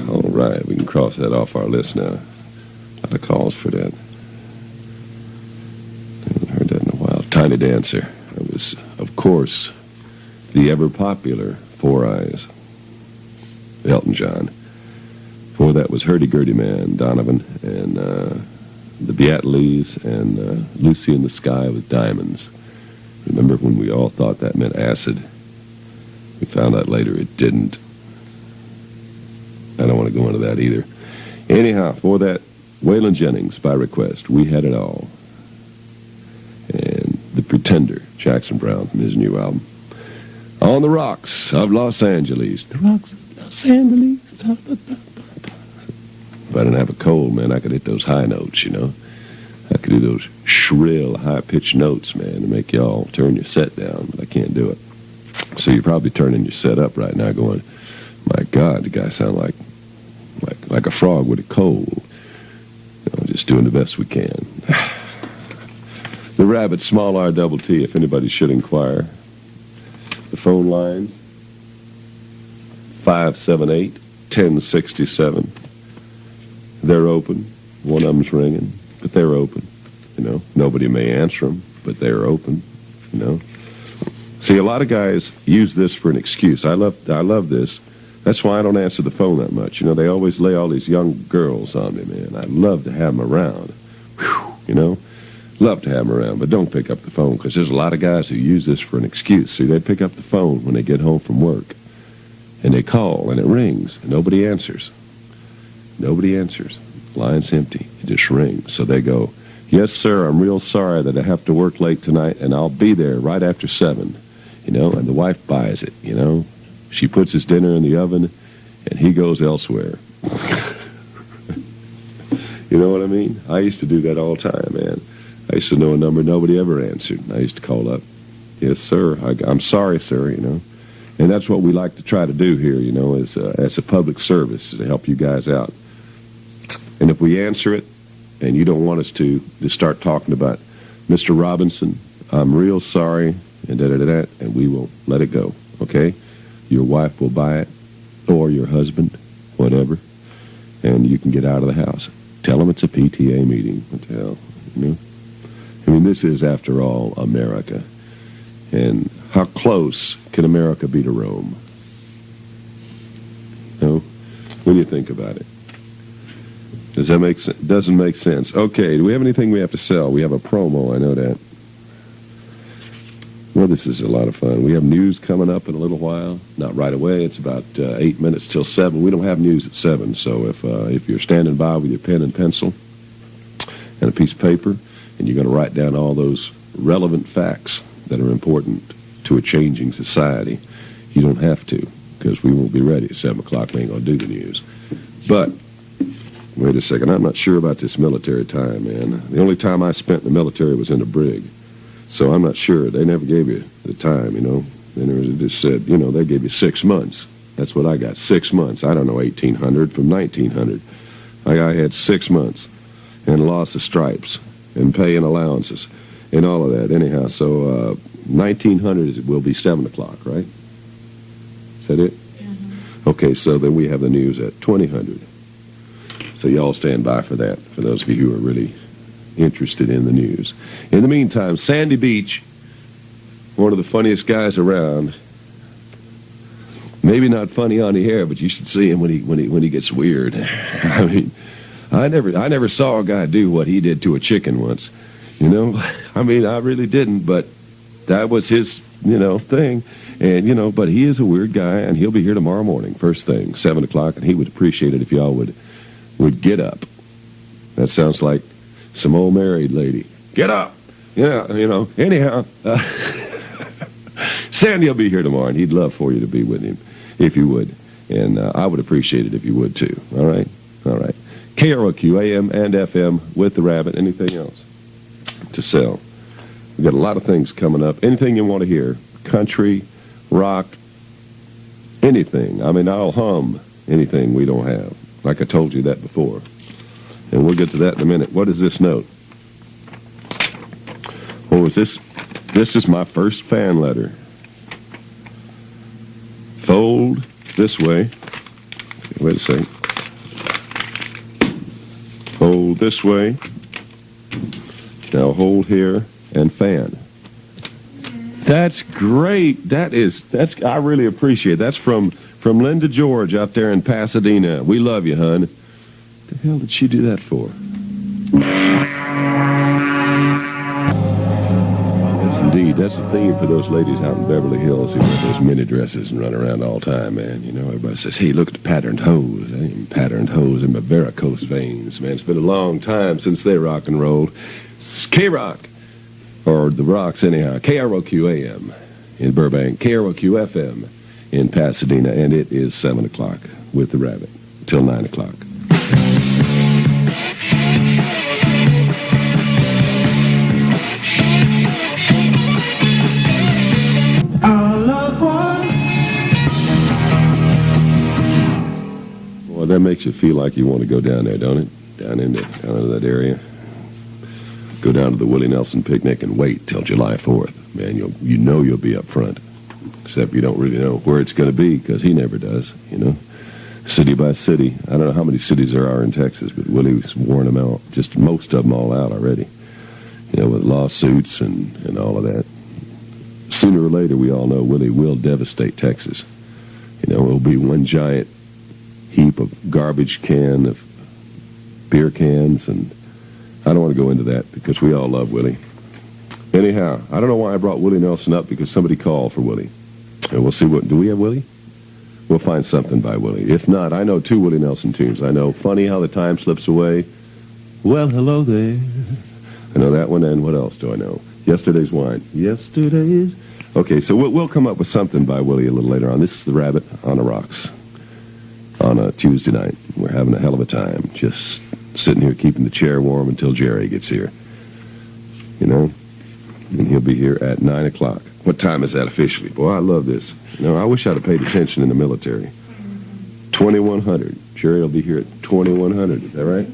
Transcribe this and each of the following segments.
All right, we can cross that off our list now. A lot of calls for that. Haven't heard that in a while. Tiny Dancer. It was, of course, the ever-popular Four Eyes, Elton John. Before that was Hurdy-Gurdy Man, Donovan, and the Beatles, and Lucy in the Sky with Diamonds. Remember when we all thought that meant acid? We found out later it didn't. I don't want to go into that either. Anyhow, for that, Waylon Jennings, by request, We Had It All. And The Pretender, Jackson Browne, from his new album. On the Rocks of Los Angeles. The Rocks of Los Angeles. If I didn't have a cold, man, I could hit those high notes, you know. I could do those shrill, high-pitched notes, man, to make y'all turn your set down, but I can't do it. So you're probably turning your set up right now going, my God, the guy sounds like a frog with a cold. You know, just doing the best we can. The Rabbit, small R double T, if anybody should inquire. The phone lines, 578-1067. They're open. One of them's ringing, but they're open. You know, nobody may answer them, but they're open. You know. See, a lot of guys use this for an excuse. I love this. That's why I don't answer the phone that much. You know, they always lay all these young girls on me, man. I love to have them around. Whew, you know, love to have them around, but don't pick up the phone, because there's a lot of guys who use this for an excuse. See, they pick up the phone when they get home from work, and they call, and it rings, and nobody answers. Nobody answers. Line's empty. It just rings. So they go, yes, sir, I'm real sorry that I have to work late tonight, and I'll be there right after 7. You know, and the wife buys it, you know. She puts his dinner in the oven, and he goes elsewhere. You know what I mean? I used to do that all the time, man. I used to know a number nobody ever answered. I used to call up, yes, sir, I'm sorry, sir, you know. And that's what we like to try to do here, you know, as a public service, to help you guys out. And if we answer it, and you don't want us to start talking about, Mr. Robinson, I'm real sorry, and da-da-da-da, and we will let it go, okay? Your wife will buy it, or your husband, whatever, and you can get out of the house. Tell them it's a PTA meeting. What the hell, you know? I mean, this is, after all, America. And how close can America be to Rome? You know, when you think about it. Does that make sense? Doesn't make sense. Okay, do we have anything we have to sell? We have a promo, I know that. Well, this is a lot of fun. We have news coming up in a little while. Not right away. It's about 8 minutes till 7. We don't have news at 7, so if you're standing by with your pen and pencil and a piece of paper, and you're going to write down all those relevant facts that are important to a changing society, you don't have to, because we won't be ready at 7 o'clock. We ain't going to do the news. But wait a second. I'm not sure about this military time, man. The only time I spent in the military was in a brig. So I'm not sure. They never gave you the time, you know. They just said, you know, they gave you 6 months. That's what I got, 6 months. I don't know 1800 from 1900. I had 6 months and loss of stripes and pay and allowances and all of that. Anyhow, so 1900 will be 7 o'clock, right? Is that it? Mm-hmm. Okay, so then we have the news at 2000. So y'all stand by for that, for those of you who are really interested in the news. In the meantime, Sandy Beach, one of the funniest guys around. Maybe not funny on the air, but you should see him when he gets weird. I mean, I never saw a guy do what he did to a chicken once. You know, I mean, I really didn't, but that was his, you know, thing. And, you know, but he is a weird guy, and he'll be here tomorrow morning, first thing, 7 o'clock, and he would appreciate it if y'all would get up. That sounds like some old married lady. Get up! Yeah, you know, anyhow, Sandy will be here tomorrow, and he'd love for you to be with him, if you would. And I would appreciate it if you would, too. All right? All right. KROQ, AM and FM, with the Rabbit. Anything else to sell? We've got a lot of things coming up. Anything you want to hear. Country, rock, anything. I mean, I'll hum anything we don't have. Like I told you that before. And we'll get to that in a minute. What is this note? What is this is my first fan letter. Fold this way. Wait a second. Fold this way. Now hold here and fan. That's great. That's I really appreciate it. That's from Linda George out there in Pasadena. We love you, hon. What the hell did she do that for? Yes, indeed. That's the theme for those ladies out in Beverly Hills who wear those mini dresses and run around all the time, man. You know, everybody says, hey, look at the patterned hose. I ain't patterned hose in my varicose veins, man. It's been a long time since they rock and rolled. It's KROQ. Or the rocks, anyhow. KROQ AM in Burbank, KROQ FM in Pasadena, and it is 7 o'clock with the rabbit till 9 o'clock. Our loved ones. Well, that makes you feel like you want to go down there, don't it? Down into that area. Go down to the Willie Nelson picnic and wait till July 4th. Man, you know you'll be up front. Except you don't really know where it's going to be, because he never does, you know. City by city. I don't know how many cities there are in Texas, but Willie's worn them out. Just most of them all out already. You know, with lawsuits and all of that. Sooner or later, we all know Willie will devastate Texas. You know, it'll be one giant heap of garbage can, of beer cans, and I don't want to go into that because we all love Willie. Anyhow, I don't know why I brought Willie Nelson up, because somebody called for Willie. And we'll see do we have Willie? We'll find something by Willie. If not, I know 2 Willie Nelson tunes. I know Funny How the Time Slips Away. Well, hello there. I know that one, and what else do I know? Yesterday's Wine. Yesterday's. Okay, so we'll come up with something by Willie a little later on. This is the Rabbit on the Rocks on a Tuesday night. We're having a hell of a time. Just sitting here keeping the chair warm until Jerry gets here. You know? And he'll be here at 9 o'clock. What time is that officially? Boy, I love this. You know, I wish I'd have paid attention in the military. 2100. Jerry will be here at 2100. Is that right?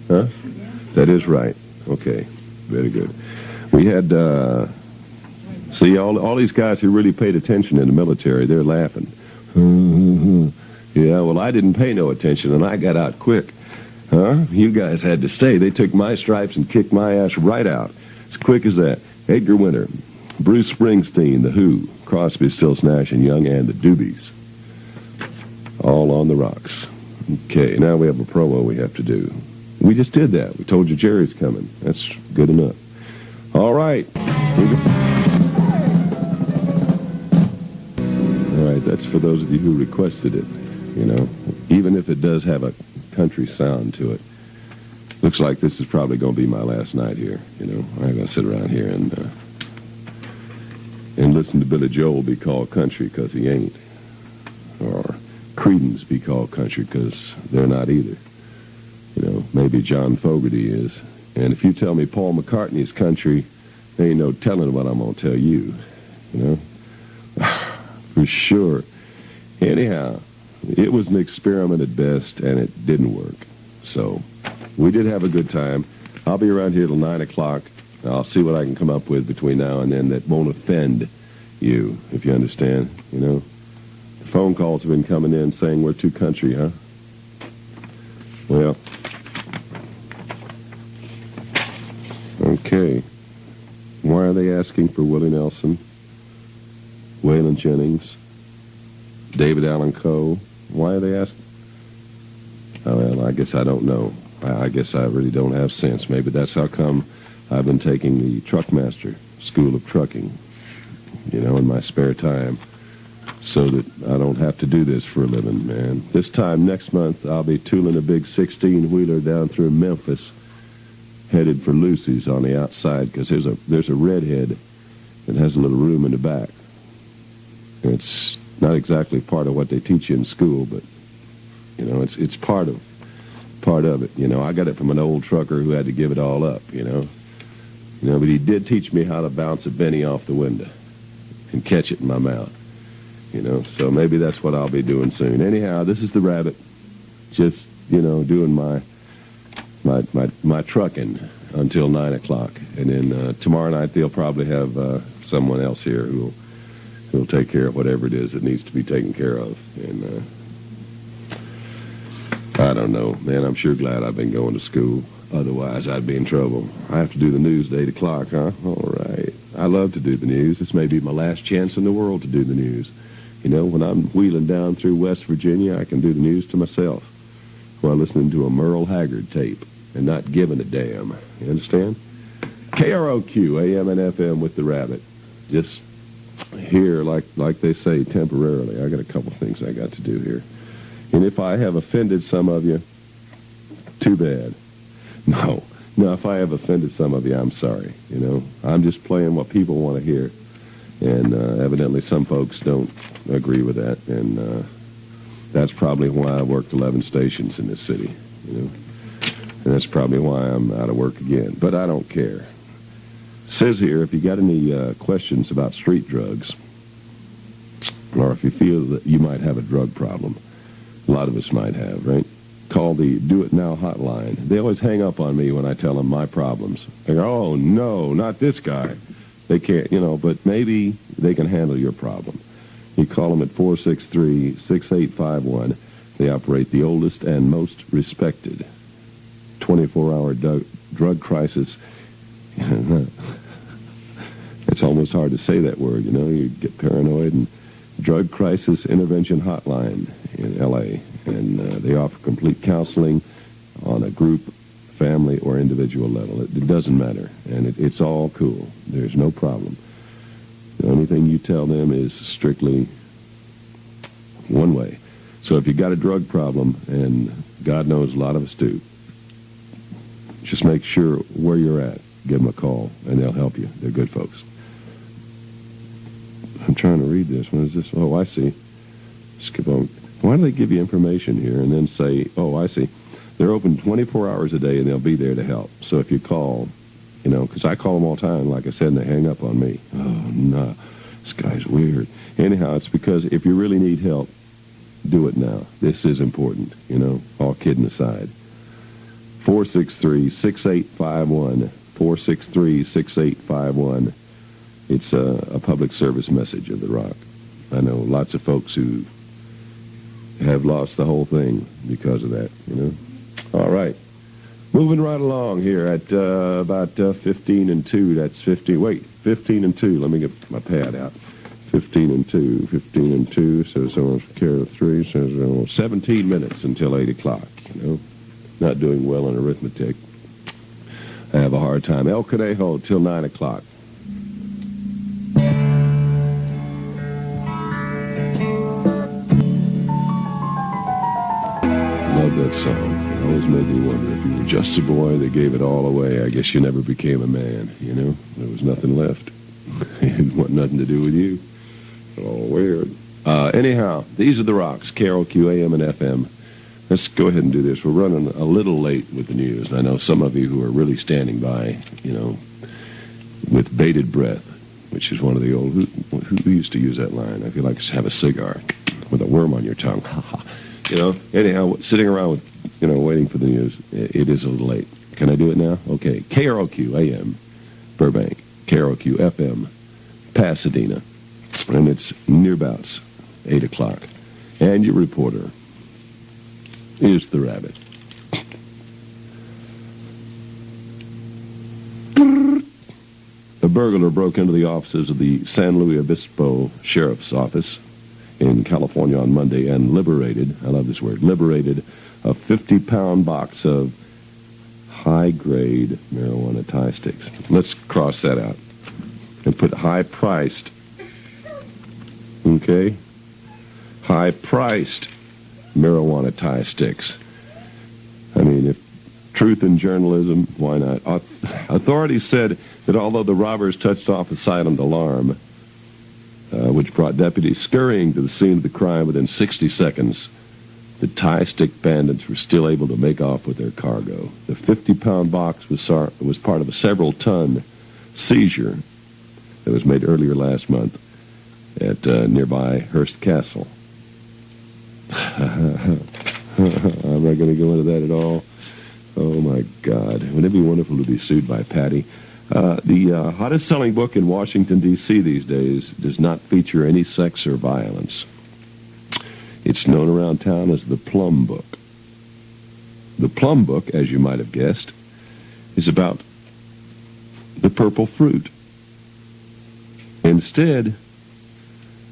Huh? That is right. Okay. Very good. We had, see, all these guys who really paid attention in the military, they're laughing. Yeah, well, I didn't pay no attention, and I got out quick. Huh? You guys had to stay. They took my stripes and kicked my ass right out. As quick as that. Edgar Winter, Bruce Springsteen, The Who, Crosby, Stills, Nash and Young, and the Doobies. All on the rocks. Okay, now we have a promo we have to do. We just did that. We told you Jerry's coming. That's good enough. All right. All right, that's for those of you who requested it. You know, even if it does have a country sound to it. Looks like this is probably going to be my last night here. You know, I'm going to sit around here and listen to Billy Joel be called country, because he ain't. Or Creedence be called country, because they're not either. You know, maybe John Fogerty is. And if you tell me Paul McCartney's country, there ain't no telling what I'm going to tell you. You know? For sure. Anyhow, it was an experiment at best, and it didn't work. So we did have a good time. I'll be around here till 9 o'clock. I'll see what I can come up with between now and then that won't offend you, if you understand. You know, the phone calls have been coming in saying we're too country, huh? Well, okay. Why are they asking for Willie Nelson, Waylon Jennings, David Allan Coe? Why are they asking? Well, I guess I don't know. I guess I really don't have sense. Maybe that's how come I've been taking the Truckmaster School of Trucking, you know, in my spare time, so that I don't have to do this for a living, man. This time next month, I'll be tooling a big 16-wheeler down through Memphis, headed for Lucy's on the outside, because there's a redhead that has a little room in the back. It's not exactly part of what they teach you in school, but you know, it's part of it. You know, I got it from an old trucker who had to give it all up. You know, but he did teach me how to bounce a penny off the window and catch it in my mouth. You know, so maybe that's what I'll be doing soon. Anyhow, this is the Rabbit, just, you know, doing my trucking. until 9 o'clock. And then tomorrow night they'll probably have someone else here who'll take care of whatever it is that needs to be taken care of. And I don't know, man, I'm sure glad I've been going to school. Otherwise, I'd be in trouble. I have to do the news at 8 o'clock, huh? All right. I love to do the news. This may be my last chance in the world to do the news. You know, when I'm wheeling down through West Virginia, I can do the news to myself while listening to a Merle Haggard tape and not giving a damn. You understand? KROQ, AM and FM with the Rabbit. Just here, like they say, temporarily. I got a couple things I got to do here. And if I have offended some of you, too bad. No, if I have offended some of you, I'm sorry. You know, I'm just playing what people want to hear. And evidently some folks don't agree with that. And that's probably why I worked 11 stations in this city, you know. And that's probably why I'm out of work again. But I don't care. It says here, if you got any questions about street drugs, or if you feel that you might have a drug problem, a lot of us might have, right? Call the Do It Now hotline. They always hang up on me when I tell them my problems. They go, oh, no, not this guy. They can't, you know, but maybe they can handle your problem. You call them at 463-6851. They operate the oldest and most respected 24-hour drug crisis. It's almost hard to say that word, you know. You get paranoid. And Drug Crisis Intervention Hotline in L.A., and they offer complete counseling on a group, family, or individual level. It doesn't matter, and it's all cool. There's no problem. The only thing you tell them is strictly one way. So if you got a drug problem, and God knows a lot of us do, just make sure where you're at. Give them a call, and they'll help you. They're good folks. I'm trying to read this. What is this? Oh, I see. Skip on. Why do they give you information here and then say, oh, I see. They're open 24 hours a day, and they'll be there to help. So if you call, you know, because I call them all the time, like I said, and they hang up on me. Oh, no, this guy's weird. Anyhow, it's because if you really need help, do it now. This is important, you know, all kidding aside. 463-6851, 463-6851. It's a public service message of the Rock. I know lots of folks who have lost the whole thing because of that, you know. All right. Moving right along here at about 15 and 2. That's 15 and 2. Let me get my pad out. 15 and 2. 15 and 2 says almost carry 3. Says 17 minutes until 8 o'clock, you know. Not doing well in arithmetic. I have a hard time. El Conejo till 9 o'clock. Love that song. It always made me wonder if you were just a boy that gave it all away. I guess you never became a man, you know. There was nothing left. It didn't want nothing to do with you. Oh, weird. Anyhow, these are the Rocks, KROQ, AM, and FM. Let's go ahead and do this. We're running a little late with the news. I know some of you who are really standing by, you know, with bated breath, which is one of the old, who used to use that line? I feel like have a cigar with a worm on your tongue. You know, anyhow, sitting around with, you know, waiting for the news, it is a little late. Can I do it now? Okay. KROQ, AM, Burbank. KROQ, FM, Pasadena. And it's nearbouts, 8 o'clock. And your reporter is the Rabbit. A burglar broke into the offices of the San Luis Obispo Sheriff's Office in California on Monday and liberated, I love this word, liberated a 50-pound box of high-grade marijuana tie sticks. Let's cross that out and put high-priced, okay? High-priced marijuana tie sticks. I mean, if truth in journalism, why not? Authorities said that although the robbers touched off a silent alarm, which brought deputies scurrying to the scene of the crime within 60 seconds, the tie stick bandits were still able to make off with their cargo. The 50-pound box was part of a several-ton seizure that was made earlier last month at nearby Hearst Castle. I'm not going to go into that at all. Oh, my God. Wouldn't it be wonderful to be sued by Patty? The hottest-selling book in Washington, D.C. these days does not feature any sex or violence. It's known around town as the Plum Book. The Plum Book, as you might have guessed, is about the purple fruit. Instead,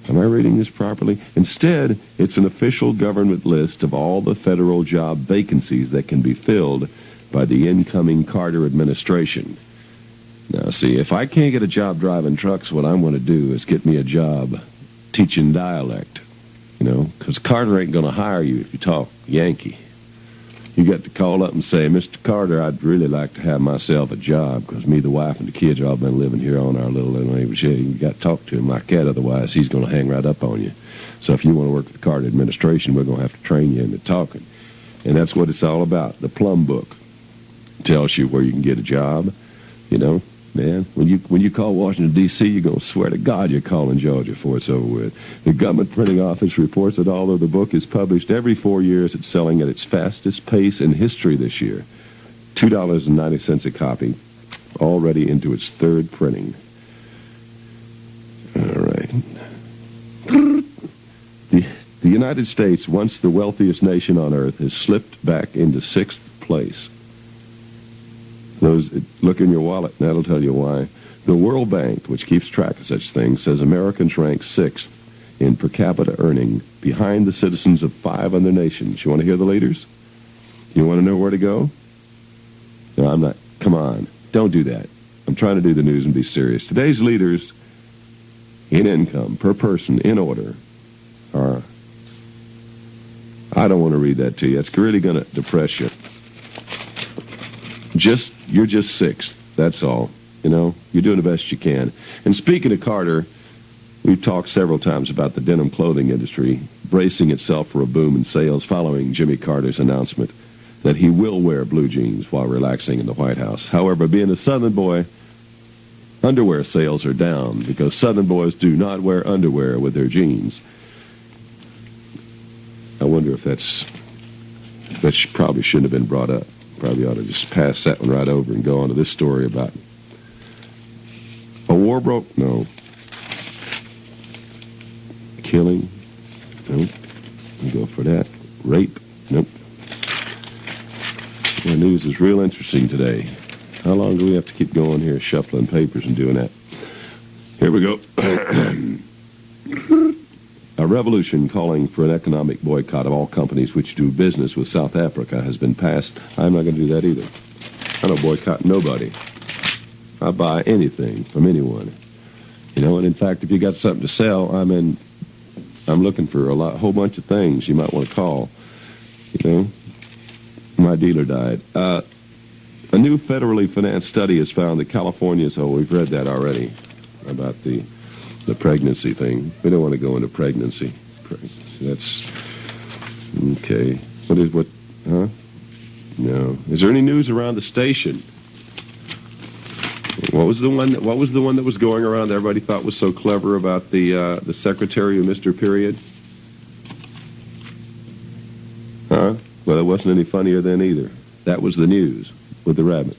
am I reading this properly? Instead, it's an official government list of all the federal job vacancies that can be filled by the incoming Carter administration. Now, see, if I can't get a job driving trucks, what I'm going to do is get me a job teaching dialect, because Carter ain't going to hire you if you talk Yankee. You got to call up and say, Mr. Carter, I'd really like to have myself a job, because me, the wife, and the kids have all been living here on our little neighborhood. You got to talk to him like that, otherwise he's going to hang right up on you. So if you want to work for the Carter administration, we're going to have to train you into talking. And that's what it's all about. The Plum Book tells you where you can get a job, Man, when you call Washington, D.C., you're going to swear to God you're calling Georgia before it's over with. The government printing office reports that although the book is published every 4 years, it's selling at its fastest pace in history this year. $2.90 a copy, already into its third printing. All right. The United States, once the wealthiest nation on earth, has slipped back into 6th place. Look in your wallet, and that'll tell you why. The World Bank, which keeps track of such things, says Americans rank 6th in per capita earning, behind the citizens of 5 other nations. You want to hear the leaders? You want to know where to go? No, I'm not. Come on. Don't do that. I'm trying to do the news and be serious. Today's leaders in income, per person, in order, are... I don't want to read that to you. It's really going to depress you. You're just 6th. That's all. You're doing the best you can. And speaking of Carter, we've talked several times about the denim clothing industry bracing itself for a boom in sales following Jimmy Carter's announcement that he will wear blue jeans while relaxing in the White House. However, being a Southern boy, underwear sales are down because Southern boys do not wear underwear with their jeans. I wonder if that probably shouldn't have been brought up. Probably ought to just pass that one right over and go on to this story about a war broke. No. Killing. Nope. We go for that. Rape. Nope. The news is real interesting today. How long do we have to keep going here, shuffling papers and doing that? Here we go. A resolution calling for an economic boycott of all companies which do business with South Africa has been passed. I'm not going to do that either. I don't boycott nobody. I buy anything from anyone. And in fact, if you got something to sell, I'm looking for a whole bunch of things you might want to call. My dealer died. A new federally financed study has found that California's, we've read that already, about the pregnancy thing. We don't want to go into pregnancy. That's okay. Huh? No. Is there any news around the station? What was the one that was going around that everybody thought was so clever about the secretary of Mr. Period? Huh? Well, it wasn't any funnier then either. That was the news with the rabbit.